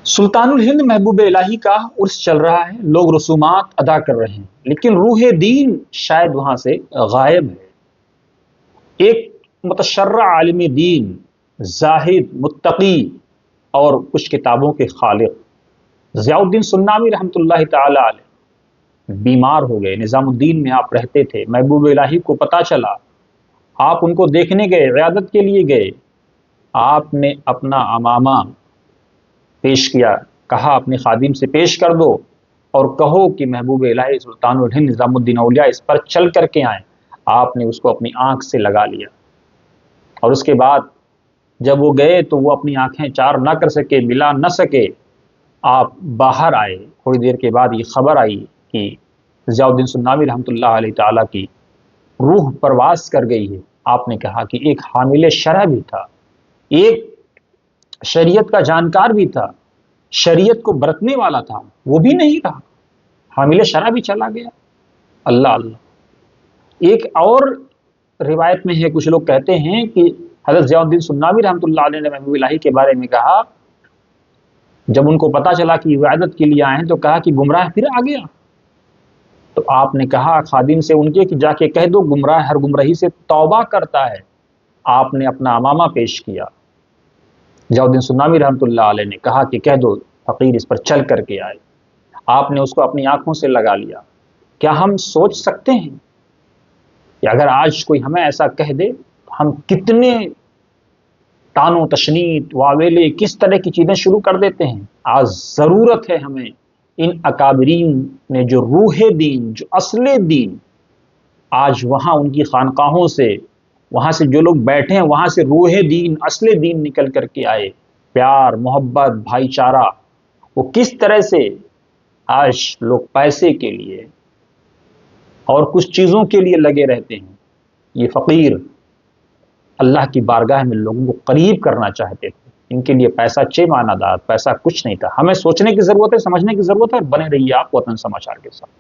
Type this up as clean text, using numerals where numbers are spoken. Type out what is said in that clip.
سلطان الہند محبوب الہی کا عرس چل رہا ہے، لوگ رسومات ادا کر رہے ہیں، لیکن روح دین شاید وہاں سے غائب ہے۔ ایک متشرع عالم دین، زاہد، متقی اور کچھ کتابوں کے خالق ضیاء الدین سنامی رحمۃ اللہ تعالی علیہ بیمار ہو گئے۔ نظام الدین میں آپ رہتے تھے، محبوب الہی کو پتہ چلا، آپ ان کو دیکھنے گئے، عیادت کے لیے گئے۔ آپ نے اپنا عمامہ پیش کیا، کہا اپنے خادم سے پیش کر دو اور کہو کہ محبوب الہی سلطان الہند نظام الدین اولیاء اس پر چل کر کے آئیں۔ آپ نے اس کو اپنی آنکھ سے لگا لیا، اور اس کے بعد جب وہ گئے تو وہ اپنی آنکھیں چار نہ کر سکے، ملا نہ سکے۔ آپ باہر آئے، تھوڑی دیر کے بعد یہ خبر آئی کہ ضیاء الدین سنامی رحمۃ اللہ علیہ تعالیٰ کی روح پرواز کر گئی ہے۔ آپ نے کہا کہ ایک حامل شرع بھی تھا، ایک شریعت کا جانکار بھی تھا، شریعت کو برتنے والا تھا، وہ بھی نہیں رہا، حامل شرع بھی چلا گیا۔ اللہ اللہ۔ ایک اور روایت میں ہے، کچھ لوگ کہتے ہیں کہ حضرت ضیاء الدین سنامی رحمۃ اللہ علیہ نے محبوب الہی کے بارے میں کہا، جب ان کو پتہ چلا کہ وہ عیادت کے لیے آئے ہیں تو کہا کہ گمراہ پھر آ گیا۔ تو آپ نے کہا خادم سے ان کے کہ جا کے کہہ دو گمراہ ہر گمراہی سے توبہ کرتا ہے۔ آپ نے اپنا عمامہ پیش کیا، ضیاء الدین سنامی رحمۃ اللہ علیہ نے کہا کہ کہہ دو فقیر اس پر چل کر کے آئے۔ آپ نے اس کو اپنی آنکھوں سے لگا لیا۔ کیا ہم سوچ سکتے ہیں کہ اگر آج کوئی ہمیں ایسا کہہ دے تو ہم کتنے تان و تشنیع واویلے کس طرح کی چیزیں شروع کر دیتے ہیں؟ آج ضرورت ہے ہمیں ان اکابرین نے جو روح دین، جو اصل دین، آج وہاں ان کی خانقاہوں سے، وہاں سے جو لوگ بیٹھے ہیں وہاں سے روح دین، اصل دین نکل کر کے آئے، پیار، محبت، بھائی چارہ۔ وہ کس طرح سے آج لوگ پیسے کے لیے اور کچھ چیزوں کے لیے لگے رہتے ہیں۔ یہ فقیر اللہ کی بارگاہ میں لوگوں کو قریب کرنا چاہتے تھے، ان کے لیے پیسہ چہ معنی دار، پیسہ کچھ نہیں تھا۔ ہمیں سوچنے کی ضرورت ہے، سمجھنے کی ضرورت ہے، اور بنے رہیے آپ وطن سماچار کے ساتھ۔